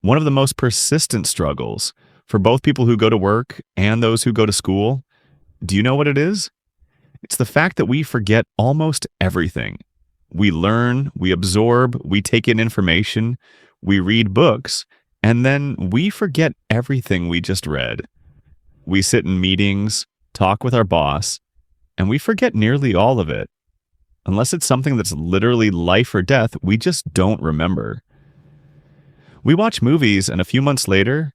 One of the most persistent struggles for both people who go to work and those who go to school, do you know what it is? It's the fact that we forget almost everything. We learn, we absorb, we take in information, we read books, and then we forget everything we just read. We sit in meetings, talk with our boss, and we forget nearly all of it. Unless it's something that's literally life or death, we just don't remember. We watch movies, and a few months later,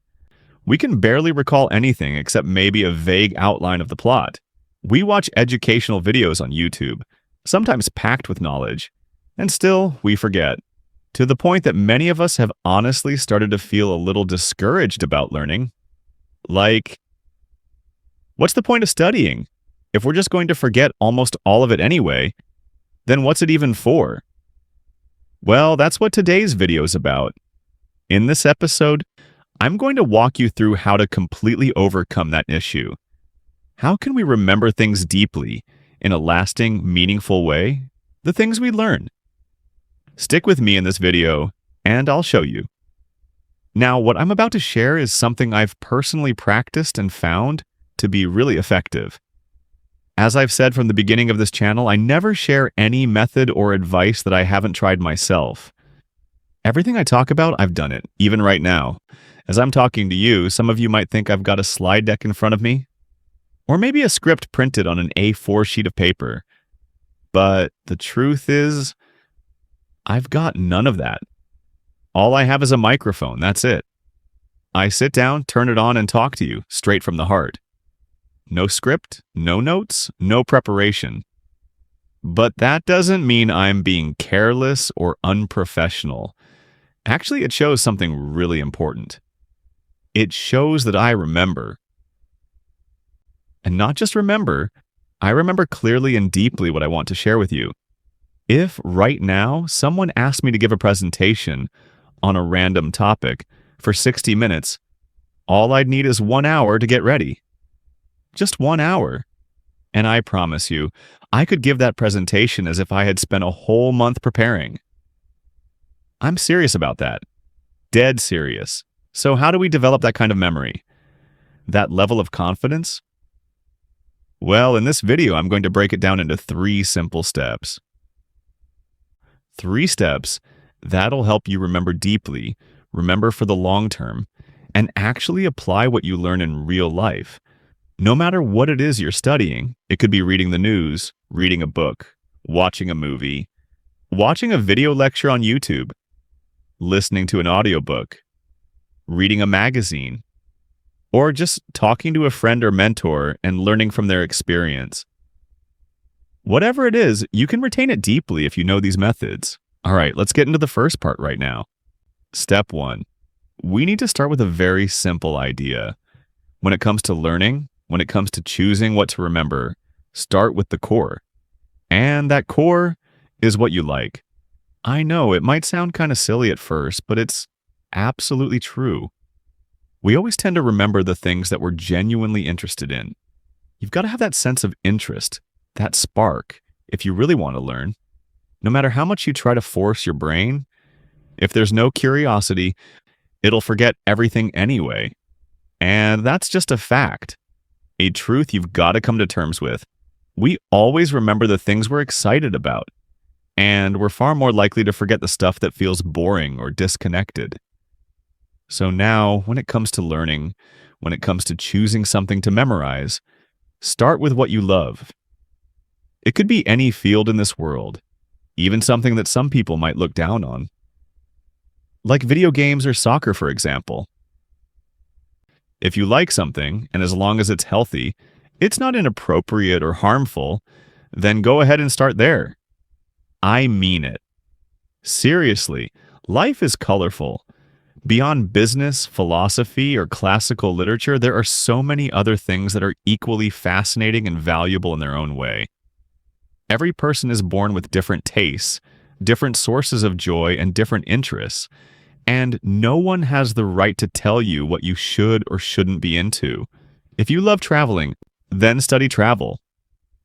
we can barely recall anything except maybe a vague outline of the plot. We watch educational videos on YouTube, sometimes packed with knowledge, and still we forget. To the point that many of us have honestly started to feel a little discouraged about learning. Like, what's the point of studying? If we're just going to forget almost all of it anyway, then what's it even for? Well, that's what today's video is about. In this episode, I'm going to walk you through how to completely overcome that issue. How can we remember things deeply, in a lasting, meaningful way? The things we learn. Stick with me in this video, and I'll show you. Now, what I'm about to share is something I've personally practiced and found to be really effective. As I've said from the beginning of this channel, I never share any method or advice that I haven't tried myself. Everything I talk about, I've done it, even right now. As I'm talking to you, some of you might think I've got a slide deck in front of me, or maybe a script printed on an A4 sheet of paper. But the truth is, I've got none of that. All I have is a microphone, that's it. I sit down, turn it on, and talk to you, straight from the heart. No script, no notes, no preparation. But that doesn't mean I'm being careless or unprofessional. Actually, it shows something really important. It shows that I remember. And not just remember, I remember clearly and deeply what I want to share with you. If right now someone asked me to give a presentation on a random topic for 60 minutes, all I'd need is 1 hour to get ready. Just 1 hour. And I promise you, I could give that presentation as if I had spent a whole month preparing. I'm serious about that. Dead serious. So how do we develop that kind of memory? That level of confidence? Well, in this video, I'm going to break it down into 3 simple steps. 3 steps that'll help you remember deeply, remember for the long term, and actually apply what you learn in real life. No matter what it is you're studying, it could be reading the news, reading a book, watching a movie, watching a video lecture on YouTube, listening to an audiobook, reading a magazine, or just talking to a friend or mentor and learning from their experience. Whatever it is, you can retain it deeply if you know these methods. All right, let's get into the first part right now. Step 1. We need to start with a very simple idea. When it comes to learning, when it comes to choosing what to remember, start with the core. And that core is what you like. I know it might sound kind of silly at first, but it's absolutely true. We always tend to remember the things that we're genuinely interested in. You've got to have that sense of interest, that spark, if you really want to learn. No matter how much you try to force your brain, if there's no curiosity, it'll forget everything anyway. And that's just a fact. A truth you've got to come to terms with. We always remember the things we're excited about. And we're far more likely to forget the stuff that feels boring or disconnected. So now, when it comes to learning, when it comes to choosing something to memorize, start with what you love. It could be any field in this world, even something that some people might look down on. Like video games or soccer, for example. If you like something, and as long as it's healthy, it's not inappropriate or harmful, then go ahead and start there. I mean it. Seriously, life is colorful. Beyond business, philosophy, or classical literature, there are so many other things that are equally fascinating and valuable in their own way. Every person is born with different tastes, different sources of joy, and different interests. And no one has the right to tell you what you should or shouldn't be into. If you love traveling, then study travel.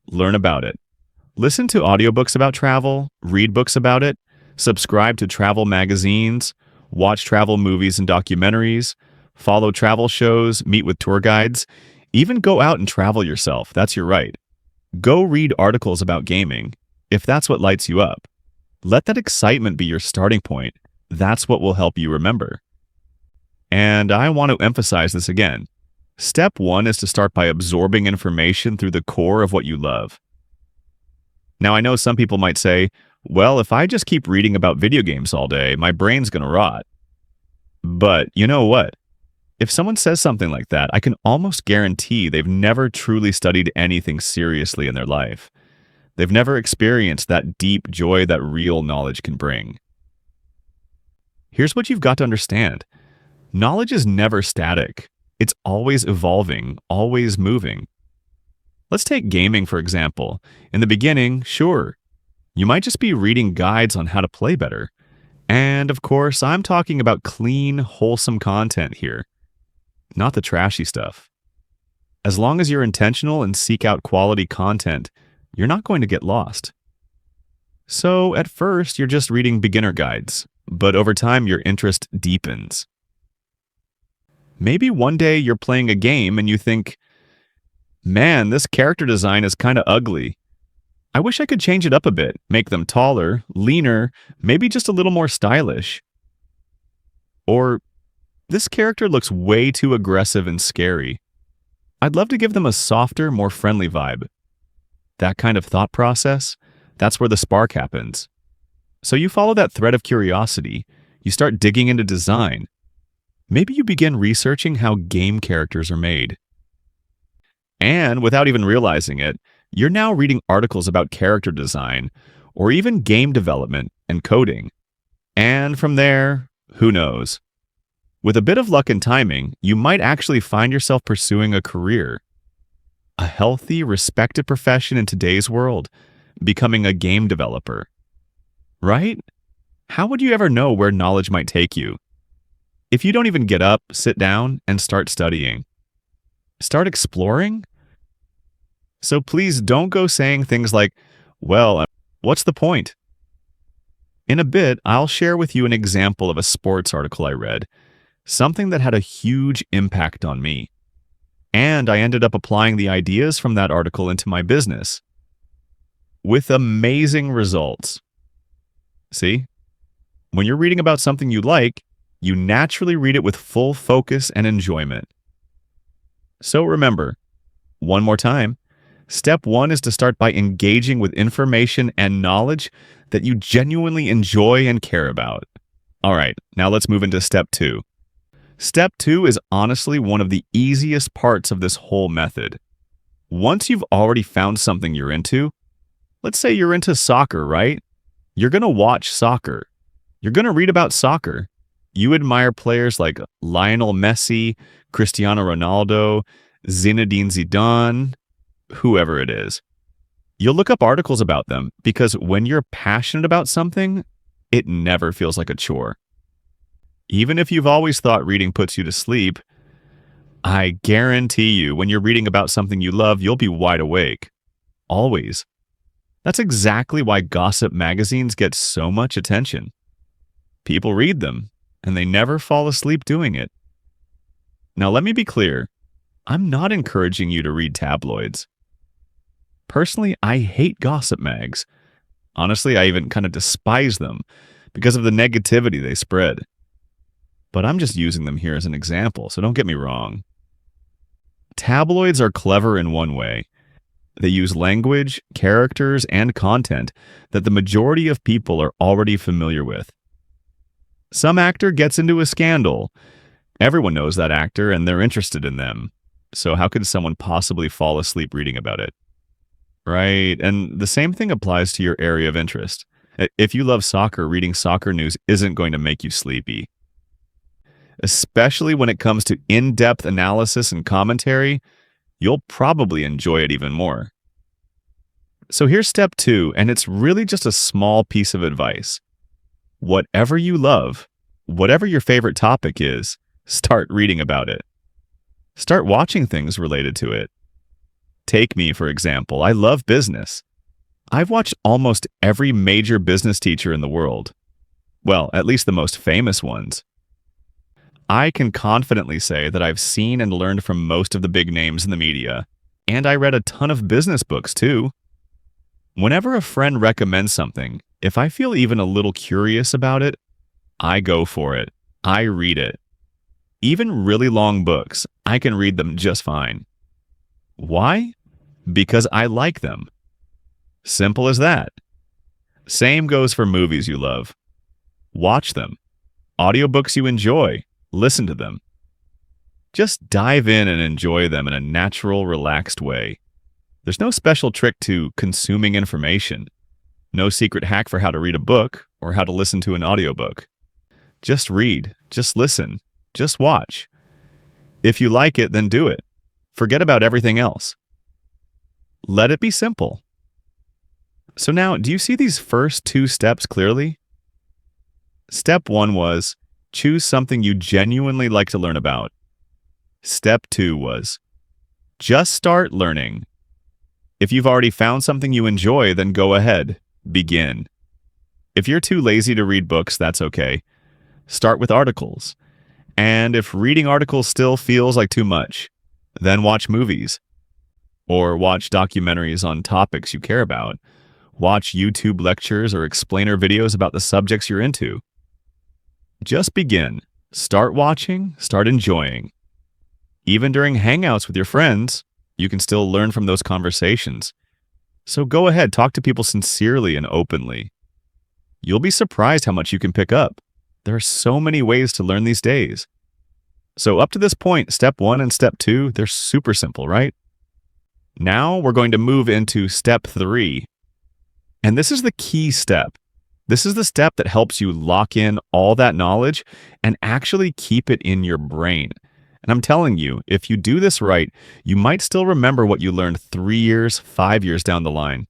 Learn about it. Listen to audiobooks about travel, read books about it, subscribe to travel magazines, watch travel movies and documentaries, follow travel shows, meet with tour guides, even go out and travel yourself. That's your right. Go read articles about gaming, if that's what lights you up. Let that excitement be your starting point. That's what will help you remember. And I want to emphasize this again. Step 1 is to start by absorbing information through the core of what you love. Now, I know some people might say, well, if I just keep reading about video games all day, my brain's going to rot. But you know what? If someone says something like that, I can almost guarantee they've never truly studied anything seriously in their life. They've never experienced that deep joy that real knowledge can bring. Here's what you've got to understand. Knowledge is never static. It's always evolving, always moving. Let's take gaming, for example. In the beginning, sure, you might just be reading guides on how to play better. And of course, I'm talking about clean, wholesome content here, not the trashy stuff. As long as you're intentional and seek out quality content, you're not going to get lost. So at first, you're just reading beginner guides, but over time, your interest deepens. Maybe one day you're playing a game and you think, man, this character design is kind of ugly. I wish I could change it up a bit, make them taller, leaner, maybe just a little more stylish. Or, this character looks way too aggressive and scary. I'd love to give them a softer, more friendly vibe. That kind of thought process, that's where the spark happens. So you follow that thread of curiosity, you start digging into design. Maybe you begin researching how game characters are made. And without even realizing it, you're now reading articles about character design, or even game development and coding. And from there, who knows? With a bit of luck and timing, you might actually find yourself pursuing a career. A healthy, respected profession in today's world, becoming a game developer. Right? How would you ever know where knowledge might take you? If you don't even get up, sit down, and start studying. Start exploring? So please don't go saying things like, well, what's the point? In a bit, I'll share with you an example of a sports article I read, something that had a huge impact on me. And I ended up applying the ideas from that article into my business. With amazing results. See? When you're reading about something you like, you naturally read it with full focus and enjoyment. So remember, one more time, step 1 is to start by engaging with information and knowledge that you genuinely enjoy and care about. All right, now let's move into step 2. Step 2 is honestly one of the easiest parts of this whole method. Once you've already found something you're into, let's say you're into soccer, right? You're going to watch soccer. You're going to read about soccer. You admire players like Lionel Messi, Cristiano Ronaldo, Zinedine Zidane, whoever it is. You'll look up articles about them because when you're passionate about something, it never feels like a chore. Even if you've always thought reading puts you to sleep, I guarantee you when you're reading about something you love, you'll be wide awake. Always. That's exactly why gossip magazines get so much attention. People read them, and they never fall asleep doing it. Now let me be clear, I'm not encouraging you to read tabloids. Personally, I hate gossip mags. Honestly, I even kind of despise them because of the negativity they spread. But I'm just using them here as an example, so don't get me wrong. Tabloids are clever in one way. They use language, characters, and content that the majority of people are already familiar with. Some actor gets into a scandal. Everyone knows that actor and they're interested in them. So how could someone possibly fall asleep reading about it? Right? And the same thing applies to your area of interest. If you love soccer, reading soccer news isn't going to make you sleepy. Especially when it comes to in-depth analysis and commentary, you'll probably enjoy it even more. So here's step 2, and it's really just a small piece of advice. Whatever you love, whatever your favorite topic is, start reading about it. Start watching things related to it. Take me, for example. I love business. I've watched almost every major business teacher in the world. Well, at least the most famous ones. I can confidently say that I've seen and learned from most of the big names in the media, and I read a ton of business books too. Whenever a friend recommends something, if I feel even a little curious about it, I go for it. I read it. Even really long books, I can read them just fine. Why? Because I like them. Simple as that. Same goes for movies you love. Watch them. Audiobooks you enjoy. Listen to them. Just dive in and enjoy them in a natural, relaxed way. There's no special trick to consuming information. No secret hack for how to read a book or how to listen to an audiobook. Just read. Just listen. Just watch. If you like it, then do it. Forget about everything else. Let it be simple. So now, do you see these first two steps clearly? Step 1 was, choose something you genuinely like to learn about. Step 2 was, just start learning. If you've already found something you enjoy, then go ahead. Begin. If you're too lazy to read books, that's okay. Start with articles. And if reading articles still feels like too much, then watch movies. Or watch documentaries on topics you care about. Watch YouTube lectures or explainer videos about the subjects you're into. Just begin. Start watching, start enjoying. Even during hangouts with your friends, you can still learn from those conversations. So go ahead, talk to people sincerely and openly. You'll be surprised how much you can pick up. There are so many ways to learn these days. So up to this point, step 1 and step 2, they're super simple, right? Now we're going to move into step 3. And this is the key step. This is the step that helps you lock in all that knowledge and actually keep it in your brain. And I'm telling you, if you do this right, you might still remember what you learned 3 years, 5 years down the line.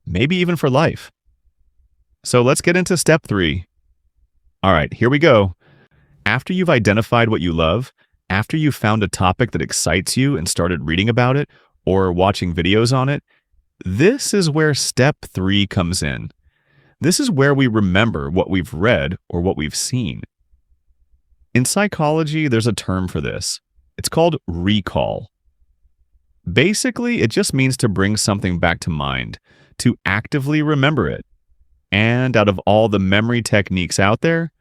Maybe even for life. So let's get into step 3. All right, here we go. After you've identified what you love, after you've found a topic that excites you and started reading about it or watching videos on it, this is where step 3 comes in. This is where we remember what we've read or what we've seen. In psychology, there's a term for this. It's called recall. Basically, it just means to bring something back to mind, to actively remember it. And out of all the memory techniques out there,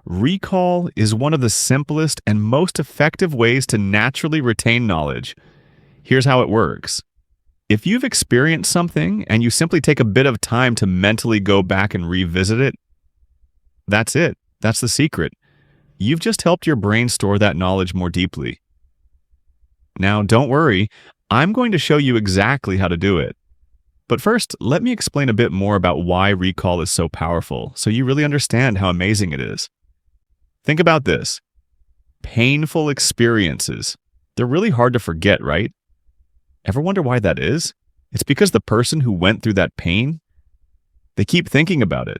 recall is one of the simplest and most effective ways to naturally retain knowledge. Here's how it works. If you've experienced something and you simply take a bit of time to mentally go back and revisit it, that's it. That's the secret. You've just helped your brain store that knowledge more deeply. Now, don't worry. I'm going to show you exactly how to do it. But first, let me explain a bit more about why recall is so powerful, so you really understand how amazing it is. Think about this. Painful experiences. They're really hard to forget, right? Ever wonder why that is? It's because the person who went through that pain, they keep thinking about it.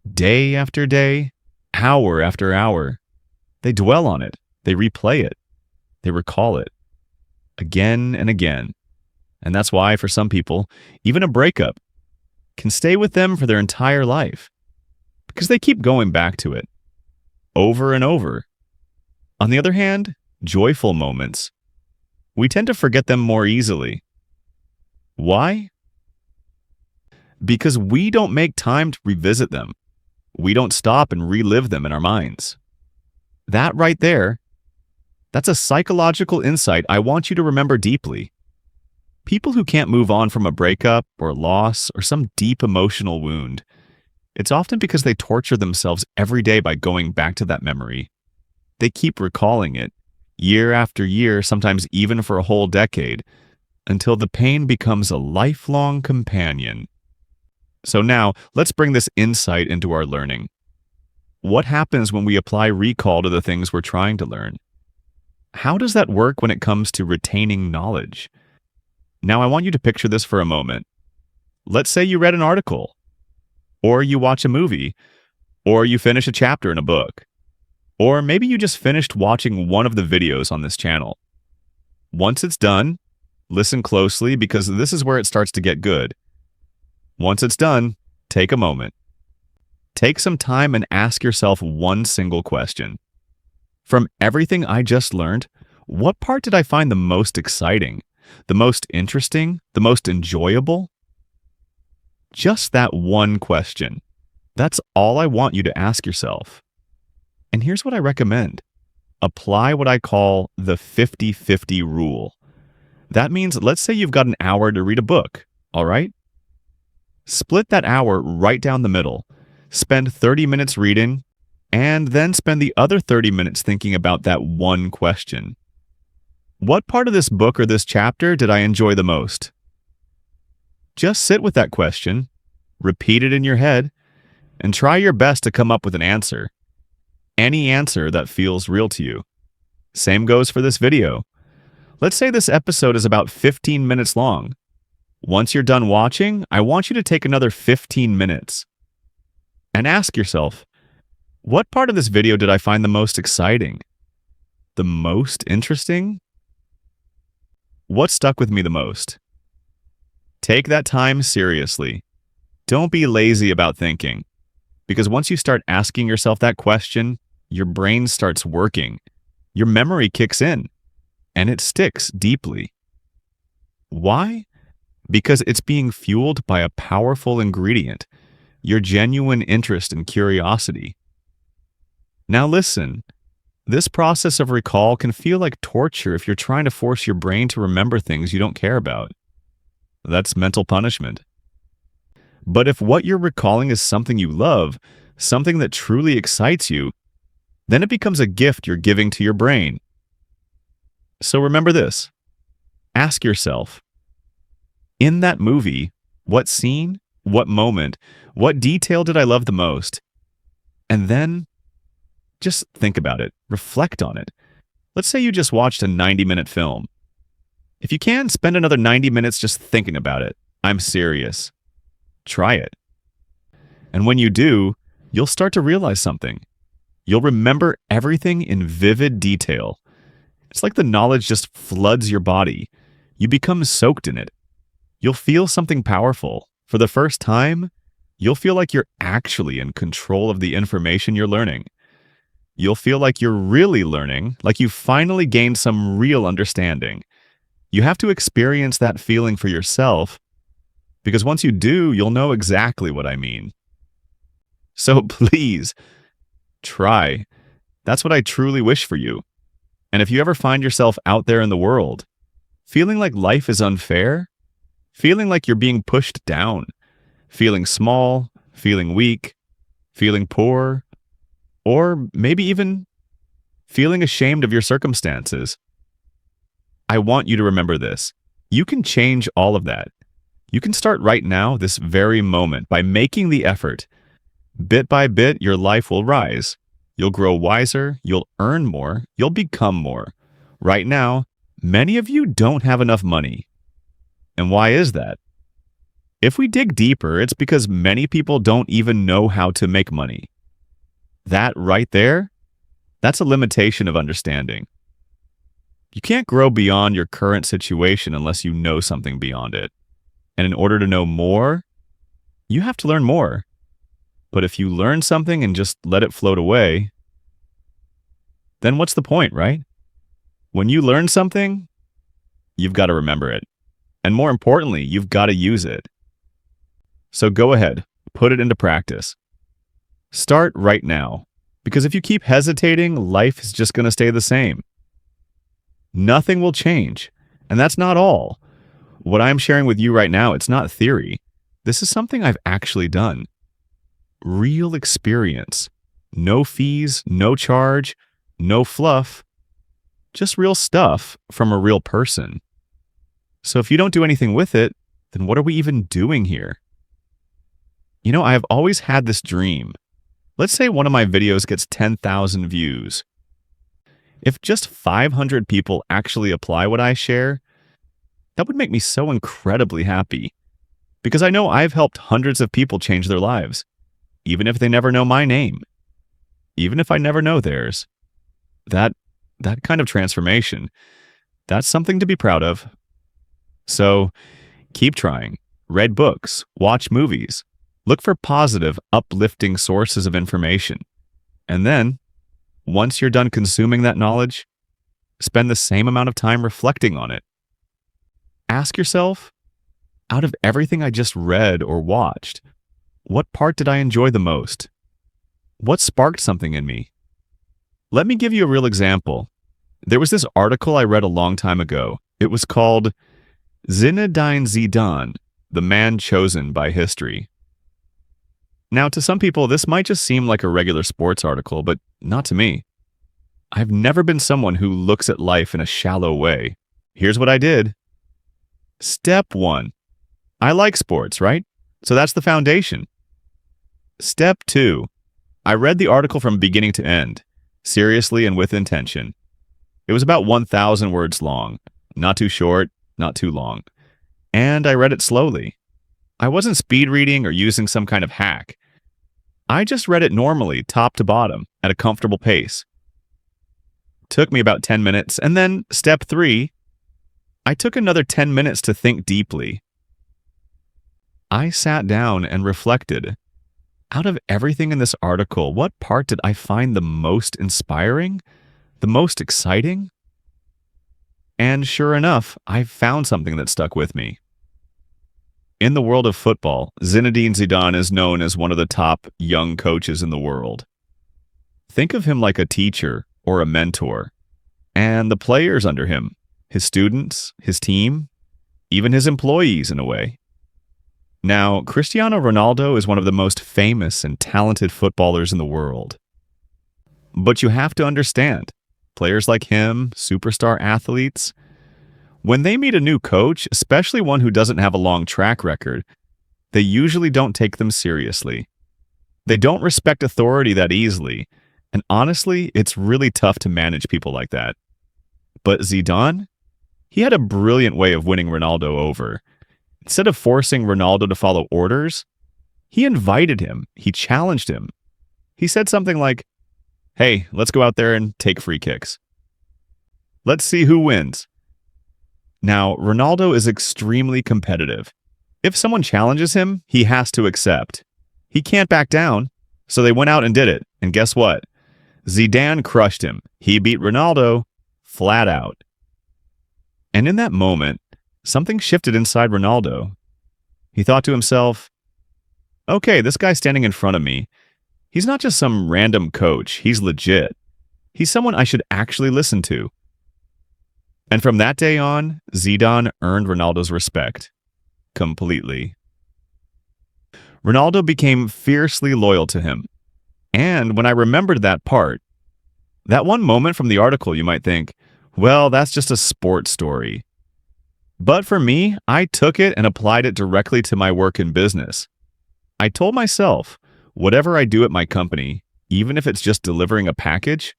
Day after day, hour after hour. They dwell on it. They replay it. They recall it. Again and again. And that's why, for some people, even a breakup can stay with them for their entire life. Because they keep going back to it. Over and over. On the other hand, joyful moments. We tend to forget them more easily. Why? Because we don't make time to revisit them. We don't stop and relive them in our minds. That right there, that's a psychological insight I want you to remember deeply. People who can't move on from a breakup or loss or some deep emotional wound, it's often because they torture themselves every day by going back to that memory. They keep recalling it, year after year, sometimes even for a whole decade, until the pain becomes a lifelong companion. So now, let's bring this insight into our learning. What happens when we apply recall to the things we're trying to learn? How does that work when it comes to retaining knowledge? Now, I want you to picture this for a moment. Let's say you read an article, or you watch a movie, or you finish a chapter in a book, or maybe you just finished watching one of the videos on this channel. Once it's done, listen closely because this is where it starts to get good. Once it's done, take a moment. Take some time and ask yourself one single question. From everything I just learned, what part did I find the most exciting, the most interesting, the most enjoyable? Just that one question. That's all I want you to ask yourself. And here's what I recommend. Apply what I call the 50-50 rule. That means, let's say you've got an hour to read a book, all right? Split that hour right down the middle. Spend 30 minutes reading, and then spend the other 30 minutes thinking about that one question. What part of this book or this chapter did I enjoy the most? Just sit with that question, repeat it in your head, and try your best to come up with an answer. Any answer that feels real to you. Same goes for this video. Let's say this episode is about 15 minutes long. Once you're done watching, I want you to take another 15 minutes and ask yourself, what part of this video did I find the most exciting? The most interesting? What stuck with me the most? Take that time seriously. Don't be lazy about thinking, because once you start asking yourself that question, your brain starts working. Your memory kicks in, and it sticks deeply. Why? Because it's being fueled by a powerful ingredient, your genuine interest and curiosity. Now listen, this process of recall can feel like torture if you're trying to force your brain to remember things you don't care about. That's mental punishment. But if what you're recalling is something you love, something that truly excites you, then it becomes a gift you're giving to your brain. So remember this. Ask yourself, in that movie, what scene, what moment, what detail did I love the most? And then just think about it. Reflect on it. Let's say you just watched a 90-minute film. If you can, spend another 90 minutes just thinking about it. I'm serious. Try it. And when you do, you'll start to realize something. You'll remember everything in vivid detail. It's like the knowledge just floods your body. You become soaked in it. You'll feel something powerful. For the first time, you'll feel like you're actually in control of the information you're learning. You'll feel like you're really learning, like you finally gained some real understanding. You have to experience that feeling for yourself, because once you do, you'll know exactly what I mean. So please, try. That's what I truly wish for you. And if you ever find yourself out there in the world, feeling like life is unfair, feeling like you're being pushed down, feeling small, feeling weak, feeling poor, or maybe even feeling ashamed of your circumstances, I want you to remember this. You can change all of that. You can start right now, this very moment, by making the effort. Bit by bit, your life will rise. You'll grow wiser, you'll earn more, you'll become more. Right now, many of you don't have enough money. And why is that? If we dig deeper, it's because many people don't even know how to make money. That right there, that's a limitation of understanding. You can't grow beyond your current situation unless you know something beyond it. And in order to know more, you have to learn more. But if you learn something and just let it float away, then what's the point, right? When you learn something, you've got to remember it. And more importantly, you've got to use it. So go ahead, put it into practice. Start right now, because if you keep hesitating, life is just going to stay the same. Nothing will change, and that's not all. What I'm sharing with you right now, it's not theory. This is something I've actually done. Real experience. No fees, no charge, no fluff. Just real stuff from a real person. So if you don't do anything with it, then what are we even doing here? You know, I've always had this dream. Let's say one of my videos gets 10,000 views. If just 500 people actually apply what I share, that would make me so incredibly happy. Because I know I've helped hundreds of people change their lives, even if they never know my name, even if I never know theirs. That kind of transformation, that's something to be proud of. So keep trying. Read books, watch movies, Look for positive, uplifting sources of information. And then, once you're done consuming that knowledge, spend the same amount of time reflecting on it. Ask yourself, out of everything I just read or watched, what part did I enjoy the most? What sparked something in me? Let me give you a real example. There was this article I read a long time ago. It was called Zinedine Zidane, the Man Chosen by History. Now, to some people, this might just seem like a regular sports article, but not to me. I've never been someone who looks at life in a shallow way. Here's what I did. Step 1. I like sports, right? So that's the foundation. Step 2. I read the article from beginning to end, seriously and with intention. It was about 1,000 words long, not too short, not too long. And I read it slowly. I wasn't speed reading or using some kind of hack. I just read it normally, top to bottom, at a comfortable pace. Took me about 10 minutes, and then step 3, I took another 10 minutes to think deeply. I sat down and reflected. Out of everything in this article, what part did I find the most inspiring? The most exciting? And sure enough, I found something that stuck with me. In the world of football, Zinedine Zidane is known as one of the top young coaches in the world. Think of him like a teacher or a mentor, and the players under him, his students, his team, even his employees in a way. Now, Cristiano Ronaldo is one of the most famous and talented footballers in the world. But you have to understand, players like him, superstar athletes, when they meet a new coach, especially one who doesn't have a long track record, they usually don't take them seriously. They don't respect authority that easily, and honestly, it's really tough to manage people like that. But Zidane? He had a brilliant way of winning Ronaldo over. Instead of forcing Ronaldo to follow orders, he invited him, he challenged him. He said something like, "Hey, let's go out there and take free kicks. Let's see who wins." Now, Ronaldo is extremely competitive. If someone challenges him, he has to accept. He can't back down, so they went out and did it. And guess what? Zidane crushed him. He beat Ronaldo flat out. And in that moment, something shifted inside Ronaldo. He thought to himself, okay, this guy standing in front of me, he's not just some random coach, he's legit. He's someone I should actually listen to. And from that day on, Zidane earned Ronaldo's respect. Completely. Ronaldo became fiercely loyal to him. And when I remembered that part, that one moment from the article, you might think, well, that's just a sports story. But for me, I took it and applied it directly to my work in business. I told myself, whatever I do at my company, even if it's just delivering a package,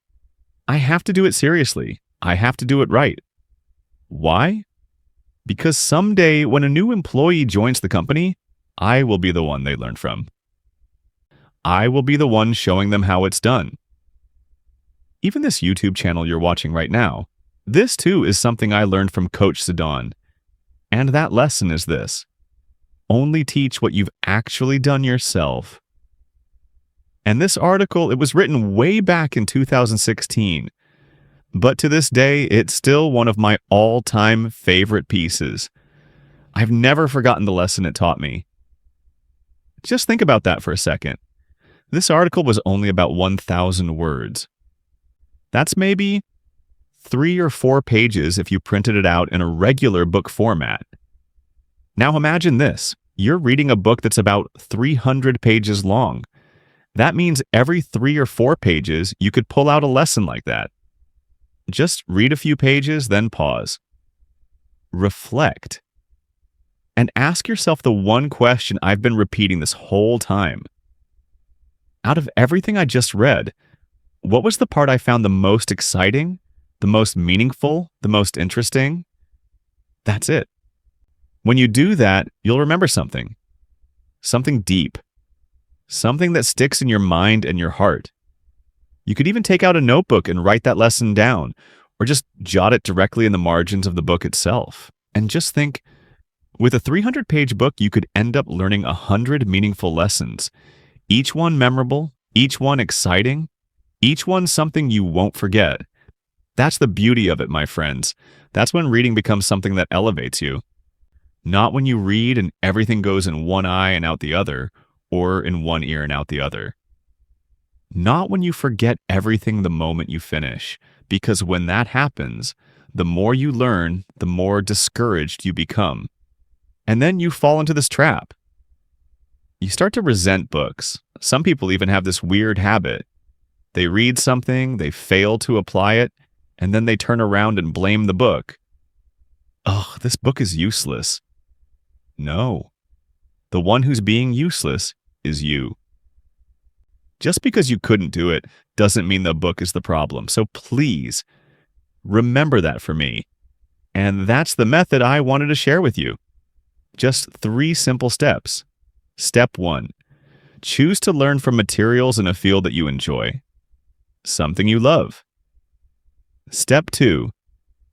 I have to do it seriously. I have to do it right. Why? Because someday when a new employee joins the company, I will be the one they learn from. I will be the one showing them how it's done. Even this YouTube channel you're watching right now, this too is something I learned from Coach Zidane. And that lesson is this: only teach what you've actually done yourself. And this article, it was written way back in 2016. But to this day, it's still one of my all-time favorite pieces. I've never forgotten the lesson it taught me. Just think about that for a second. This article was only about 1,000 words. That's maybe 3 or 4 pages if you printed it out in a regular book format. Now imagine this. You're reading a book that's about 300 pages long. That means every 3 or 4 pages, you could pull out a lesson like that. Just read a few pages, then pause. Reflect. And ask yourself the one question I've been repeating this whole time. Out of everything I just read, what was the part I found the most exciting, the most meaningful, the most interesting? That's it. When you do that, you'll remember something. Something deep. Something that sticks in your mind and your heart. You could even take out a notebook and write that lesson down, or just jot it directly in the margins of the book itself. And just think, With a 300-page book, you could end up learning 100 meaningful lessons, each one memorable, each one exciting, each one something you won't forget. That's the beauty of it, my friends. That's when reading becomes something that elevates you. Not when you read and everything goes in one eye and out the other, or in one ear and out the other. Not when you forget everything the moment you finish, because when that happens, the more you learn, the more discouraged you become. And then you fall into this trap. You start to resent books. Some people even have this weird habit. They read something, they fail to apply it, and then they turn around and blame the book. Oh, this book is useless. No. The one who's being useless is you. Just because you couldn't do it doesn't mean the book is the problem. So please, remember that for me. And that's the method I wanted to share with you. Just 3 simple steps. Step 1. Choose to learn from materials in a field that you enjoy. Something you love. Step 2.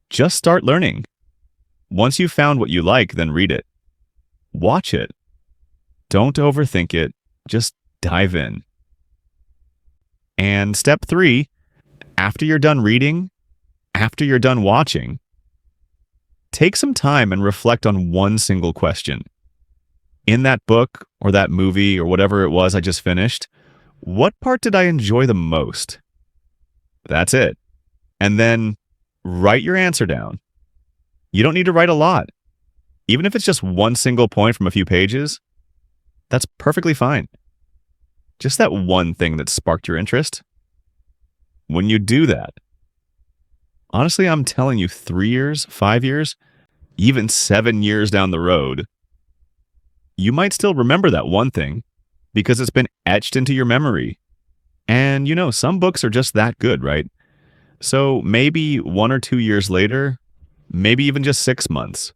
Just start learning. Once you've found what you like, then read it. Watch it. Don't overthink it. Just dive in. And step 3, after you're done reading, after you're done watching, take some time and reflect on one single question. In that book or that movie or whatever it was I just finished, what part did I enjoy the most? That's it. And then write your answer down. You don't need to write a lot. Even if it's just one single point from a few pages, that's perfectly fine. Just that one thing that sparked your interest. When you do that, honestly, I'm telling you, 3 years, 5 years, even 7 years down the road, you might still remember that one thing because it's been etched into your memory. And some books are just that good, right? So maybe 1 or 2 years later, maybe even just 6 months,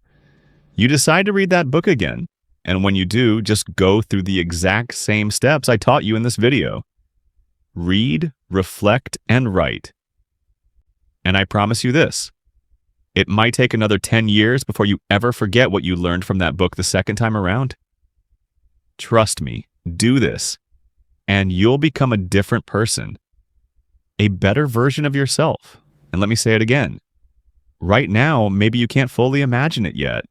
you decide to read that book again. And when you do, just go through the exact same steps I taught you in this video. Read, reflect, and write. And I promise you this, it might take another 10 years before you ever forget what you learned from that book the second time around. Trust me, do this, and you'll become a different person, a better version of yourself. And let me say it again. Right now, maybe you can't fully imagine it yet,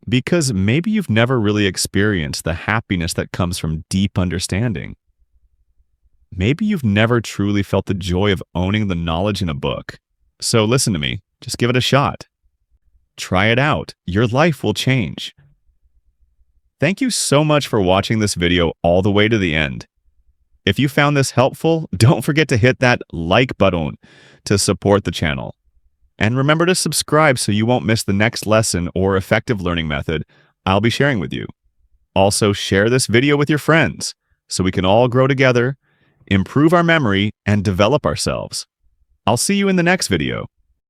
because maybe you've never really experienced the happiness that comes from deep understanding. Maybe you've never truly felt the joy of owning the knowledge in a book. So listen to me, just give it a shot. Try it out. Your life will change. Thank you so much for watching this video all the way to the end. If you found this helpful, don't forget to hit that like button to support the channel. And remember to subscribe so you won't miss the next lesson or effective learning method I'll be sharing with you. Also, share this video with your friends so we can all grow together, improve our memory, and develop ourselves. I'll see you in the next video.